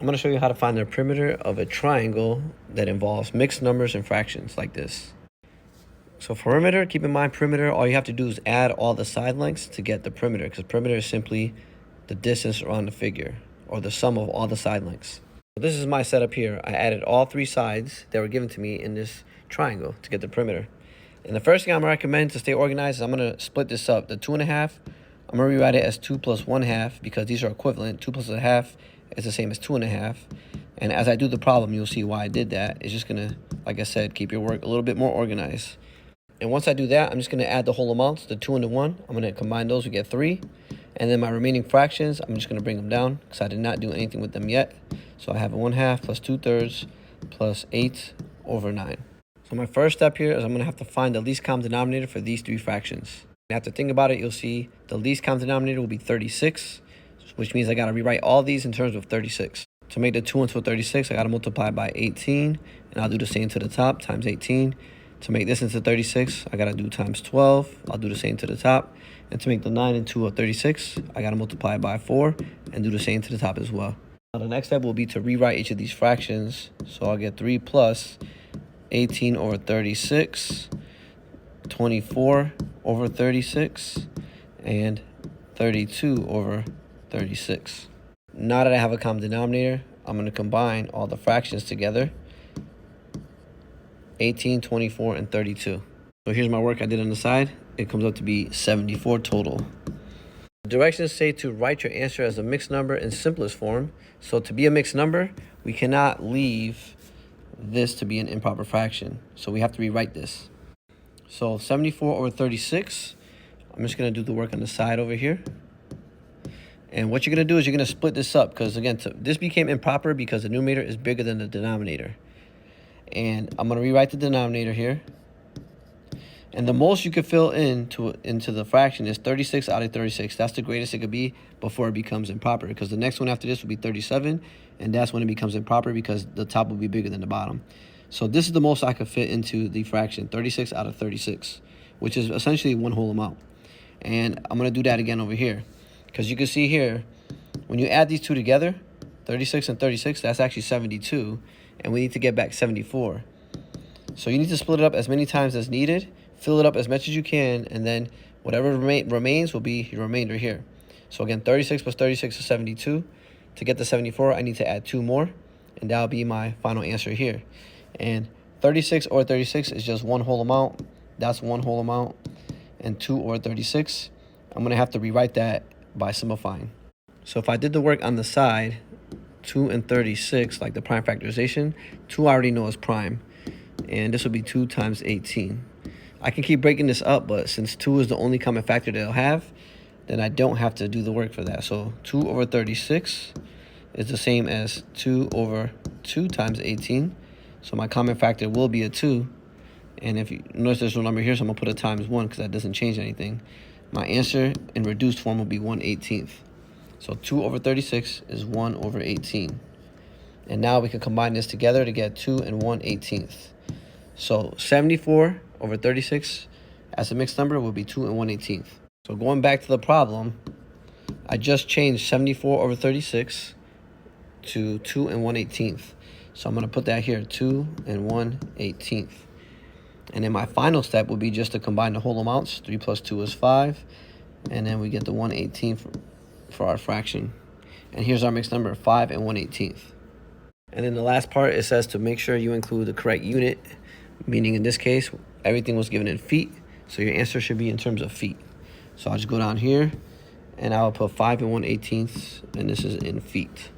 I'm going to show you how to find the perimeter of a triangle that involves mixed numbers and fractions like this. So perimeter, keep in mind perimeter, all you have to do is add all the side lengths to get the perimeter, because perimeter is simply the distance around the figure, or the sum of all the side lengths. So this is my setup here. I added all three sides that were given to me in this triangle to get the perimeter. And the first thing I'm going to recommend to stay organized is I'm going to split this up. The 2 1/2, I'm going to rewrite it as 2 plus 1/2 because these are equivalent. 2 plus 1/2 is the same as 2 1/2. And as I do the problem, you'll see why I did that. It's just going to, like I said, keep your work a little bit more organized. And once I do that, I'm just going to add the whole amounts, the 2 and the 1. I'm going to combine those, we get 3. And then my remaining fractions, I'm just going to bring them down because I did not do anything with them yet. So I have a 1/2 plus 2/3 plus 8/9. So my first step here is I'm going to have to find the least common denominator for these three fractions. And after thinking about it, you'll see the least common denominator will be 36, which means I got to rewrite all these in terms of 36. To make the 2 into a 36, I got to multiply by 18, and I'll do the same to the top, times 18. To make this into 36, I got to do times 12. I'll do the same to the top. And to make the 9 into a 36, I got to multiply by 4 and do the same to the top as well. Now the next step will be to rewrite each of these fractions. So I'll get 3 plus 18 over 36, 24 over 36, and 32 over 36. Now that I have a common denominator, I'm going to combine all the fractions together. 18, 24, and 32. So here's my work I did on the side. It comes up to be 74 total. The directions say to write your answer as a mixed number in simplest form. So to be a mixed number, we cannot leave this to be an improper fraction. So we have to rewrite this. So 74 over 36, I'm just going to do the work on the side over here. And what you're going to do is you're going to split this up because, again, this became improper because the numerator is bigger than the denominator. And I'm going to rewrite the denominator here. And the most you could fill into the fraction is 36 out of 36. That's the greatest it could be before it becomes improper, because the next one after this will be 37, and that's when it becomes improper because the top will be bigger than the bottom. So this is the most I could fit into the fraction, 36 out of 36, which is essentially one whole amount. And I'm going to do that again over here, because you can see here, when you add these two together, 36 and 36, that's actually 72, and we need to get back 74. So you need to split it up as many times as needed, fill it up as much as you can, and then whatever remains will be your remainder here. So again, 36 plus 36 is 72. To get the 74, I need to add 2 more, and that'll be my final answer here. And 36 over 36 is just one whole amount. That's one whole amount. And 2 over 36, I'm going to have to rewrite that by simplifying. So if I did the work on the side, 2 and 36, like the prime factorization, 2 I already know is prime. And this will be 2 times 18. I can keep breaking this up, but since 2 is the only common factor that it'll have, then I don't have to do the work for that. So 2 over 36 is the same as 2 over 2 times 18. So my common factor will be a 2. And if you notice there's no number here, so I'm going to put a times 1 because that doesn't change anything. My answer in reduced form will be 1/18. So 2 over 36 is 1 over 18. And now we can combine this together to get 2 and 1/18. So 74 over 36 as a mixed number will be 2 and 1/18. So going back to the problem, I just changed 74 over 36 to 2 and 1/18. So I'm going to put that here, 2 and 1/18. And then my final step will be just to combine the whole amounts. 3 plus 2 is 5. And then we get the 1/18 for our fraction. And here's our mixed number, 5 and 1/18. And then the last part, it says to make sure you include the correct unit, meaning in this case, everything was given in feet. So your answer should be in terms of feet. So I'll just go down here and I'll put 5 and 1/18, and this is in feet.